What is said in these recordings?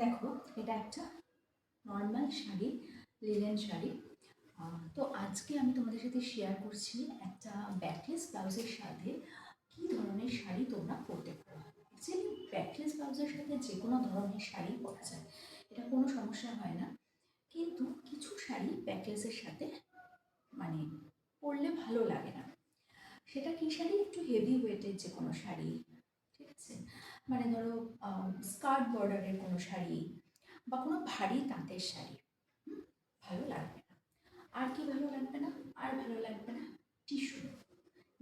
দেখো, এটা একটা নর্মাল শাড়ি, লিনেন শাড়ি। তো আজকে আমি তোমাদের সাথে শেয়ার করছি একটা ব্যাকলেস ব্লাউজের সাথে কী ধরনের শাড়ি তোমরা পরতে পারো। অ্যাকচুয়ালি ব্যাকলেস ব্লাউজের সাথে যে কোনো ধরনের শাড়ি পরা যায়, এটা কোনো সমস্যা হয় না। কিন্তু কিছু শাড়ি ব্যাকলেসের সাথে মানে পরলে ভালো লাগে না। সেটা কী শাড়ি? একটু হেভি ওয়েটের যে কোনো শাড়ি, ঠিক আছে, মানে ধরো স্কার্ট বর্ডারের কোনো শাড়ি বা কোনো ভারী তাঁতের শাড়ি ভালো লাগবে না। আর কি ভালো লাগবে না? আর ভালো লাগবে না টিস্যু,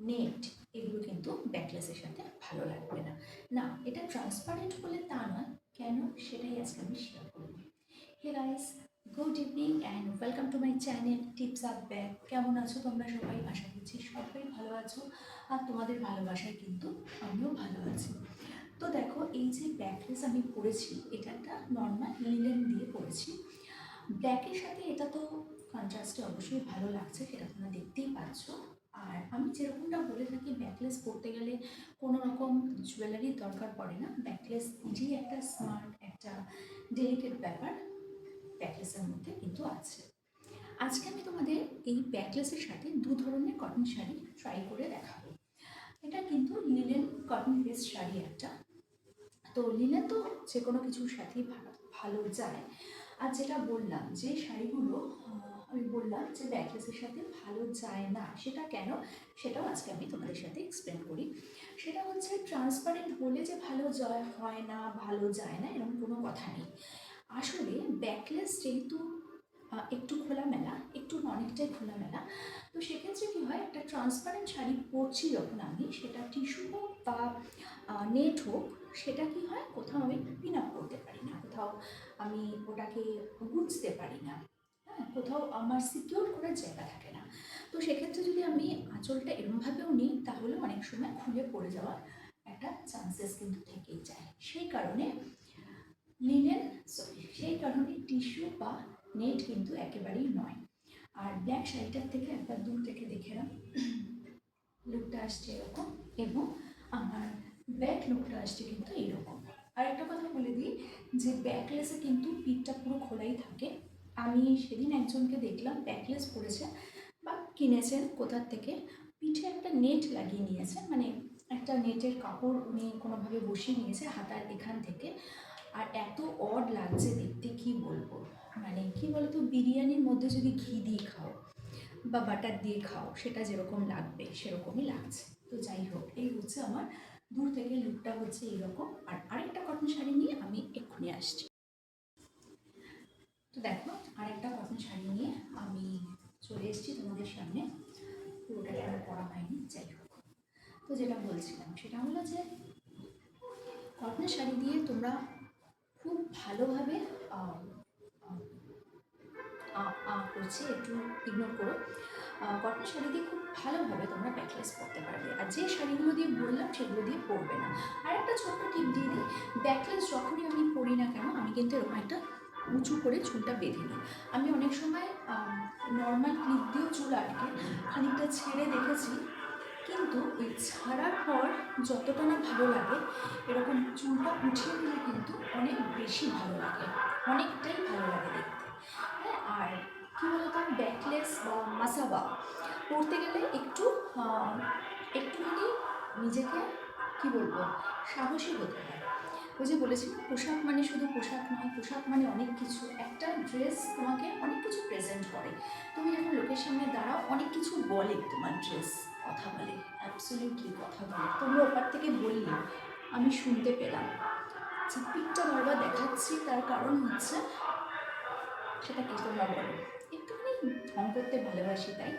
নেট, এগুলো কিন্তু ব্যাকলেসের সাথে ভালো লাগবে না। না, এটা ট্রান্সপারেন্ট বলে তা নয়, কেন সেটাই আজকে আমি শেয়ার করব। Hey guys, good evening and welcome to my channel tips up bag. কেমন আছো তোমরা সবাই? আশা করছি সবাই ভালো আছো, আর তোমাদের ভালোবাসায় কিন্তু আমিও ভালো আছি। তো দেখো, এই যে ব্যাকলেস আমি পরেছি, এটা একটা নর্মাল লিনেন দিয়ে পরেছি। ব্ল্যাকের সাথে এটা তো কন্ট্রাস্টে অবশ্যই ভালো লাগছে, সেটা তোমরা দেখতেই পাচ্ছ। আর আমি যেরকমটা বলে থাকি, ব্যাকলেস পরতে গেলে কোনো রকম জুয়েলারির দরকার পড়ে না। ব্যাকলেস নিজেই একটা স্মার্ট, একটা ডেলিকেট ব্যাপার ব্যাকলেসের মধ্যে কিন্তু আছে। আজকে আমি তোমাদের এই ব্যাকলেসের সাথে দু ধরনের কটন শাড়ি ট্রাই করে দেখাবো। এটা কিন্তু লিনেন কটন বেস শাড়ি একটা। তো লিনেন তো যে কোনো কিছুর সাথেই ভালো যায়। আর যেটা বললাম যে শাড়িগুলো আমি বললাম যে ব্যাকলেসের সাথে ভালো যায় না, সেটা কেন সেটাও আজকে আমি তোমাদের সাথে এক্সপ্লেন করি। সেটা হচ্ছে ট্রান্সপারেন্ট বলে যে ভালো জয় হয় না, ভালো যায় না, এরকম কোনো কথা নেই। আসলে ব্যাকলেস যেহেতু একটু খোলামেলা, একটু অনেকটাই খোলামেলা, তো সেক্ষেত্রে কী হয়, একটা ট্রান্সপারেন্ট শাড়ি পরছি যখন আমি, সেটা টিস্যু হোক বা নেট হোক, সেটা কি হয়, কোথাও আমি পিন আপ করতে পারি না, কোথাও আমি ওটাকে গুছতে পারি না, হ্যাঁ, কোথাও আমার সিকিউর করার জায়গা থাকে না। তো সেক্ষেত্রে যদি আমি আঁচলটা এরমভাবেও নিই, তাহলে অনেক সময় খুলে পড়ে যাওয়ার একটা চান্সেস কিন্তু থেকেই যায়। সেই কারণে সেই কারণে টিস্যু বা নেট কিন্তু একেবারেই নয়। আর ব্ল্যাক শাড়িটার থেকে একবার দূর থেকে দেখে নাও, লুকটা আসছে এরকম, এবং আমার ব্যাক লুকটা আসছে কিন্তু এরকম। আর একটা কথা বলে দিই যে ব্যাকলেসে কিন্তু পিঠটা পুরো খোলাই থাকে। আমি সেদিন একজনকে দেখলাম ব্যাকলেস পরেছে বা কিনেছেন কোথার থেকে, পিঠে একটা নেট লাগিয়ে নিয়েছেন, মানে একটা নেটের কাপড় উনি কোনোভাবে বসিয়ে নিয়েছে হাতার এখান থেকে। আর এত অড লাগছে দেখতে, কি বলবো, মানে কি বলতো, বিরিয়ানির মধ্যে যদি ঘি দিয়ে খাও বা বাটার দিয়ে খাও, সেটা যেরকম লাগবে সেরকমই লাগছে। তো যাই হোক, এই হচ্ছে আমার দূর থেকে লুকটা হচ্ছে এইরকম। আর আরেকটা কটন শাড়ি নিয়ে আমি এক্ষুনি আসছি। তো দেখো, আরেকটা কটন শাড়ি নিয়ে আমি চলে এসেছি তোমাদের সামনে। পুরোটা কেন পরা হয়নি, যাই হোক। তো যেটা বলছিলাম সেটা হলো যে কটন শাড়ি দিয়ে তোমরা খুব ভালোভাবে করছি, একটু ইগনোর করো। কটন শাড়ি দিয়ে খুব ভালোভাবে তোমরা ব্যাকলেস পরতে পারবে। আর যে শাড়িগুলো দিয়ে বললাম সেগুলো দিয়ে পরবে না। আর একটা ছোট্ট টিপ দিয়ে দিই, ব্যাকলেস যখনই আমি পরি না কেন, আমি কিন্তু এরকম একটা উঁচু করে চুলটা বেঁধে নিই। আমি অনেক সময় নর্মাল ক্লিপ দিয়েও চুল আটকে খানিকটা ছেড়ে দেখেছি, কিন্তু ওই ছাড়ার পর যতটা না ভালো লাগে, এরকম চুলটা উঠিয়ে দিলে কিন্তু অনেক বেশি ভালো লাগে, অনেকটাই ভালো লাগে দেখতে। হ্যাঁ, আর কী বলতো, ব্যাকলেস বা মাসাবা পরতে গেলে একটুখানি নিজেকে কী বলবো, সাহসী হতে হয়। ওই যে বলেছিলাম, পোশাক মানে শুধু পোশাক নয়, পোশাক মানে অনেক কিছু। একটা ড্রেস তোমাকে অনেক কিছু প্রেজেন্ট করে। তুমি যখন লোকের সামনে দাঁড়াও, অনেক কিছু বলে তোমার ড্রেস, কথা বলে, অ্যাবসলিউটলি কথা বলে। তোমরা ওপার থেকে বললে আমি শুনতে পেলাম। যে পিকটা বারবার দেখাচ্ছি, তার কারণ হচ্ছে সেটা কি তোমরা বলো, একটুখানি ঢং করতে ভালোবাসি তাই।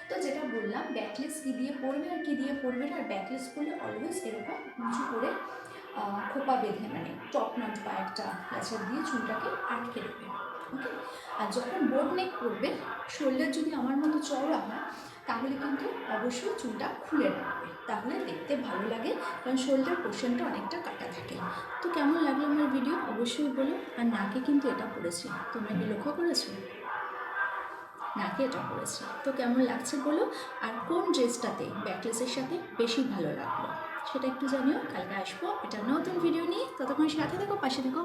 তো যেটা বললাম, ব্যাকলেস কী দিয়ে পরবে আর কী দিয়ে পরবে না। আর ব্যাকলেস পরলে অলওয়েজ এরকম উঁচু করে খোপা বেঁধে, মানে টপ নট বা একটা প্লাচার দিয়ে চুলটাকে আটকে দেবে, ওকে। আর যখন বোট নেক করবে, শোল্ডার যদি আমার মতো চওড়া হয়, তাহলে কিন্তু অবশ্যই চুলটা খুলে রাখবে, তাহলে দেখতে ভালো লাগে, কারণ শোল্ডার পোর্শনটা অনেকটা কাটা থাকে। তো কেমন লাগলো আমার ভিডিও অবশ্যই বলো। আর নাকে কিন্তু এটা পড়েছে, তোমরা কি লক্ষ্য করেছো? নাকে এটা পড়েছে। তো কেমন লাগছে বলো। আর কোন ড্রেসটাতে ব্যাকলেসের সাথে বেশি ভালো লাগলো সেটা একটু জানিও। কালকে আসবো এটা নতুন ভিডিও নিয়ে, ততক্ষণ সাথে থেকো, পাশে থেকো।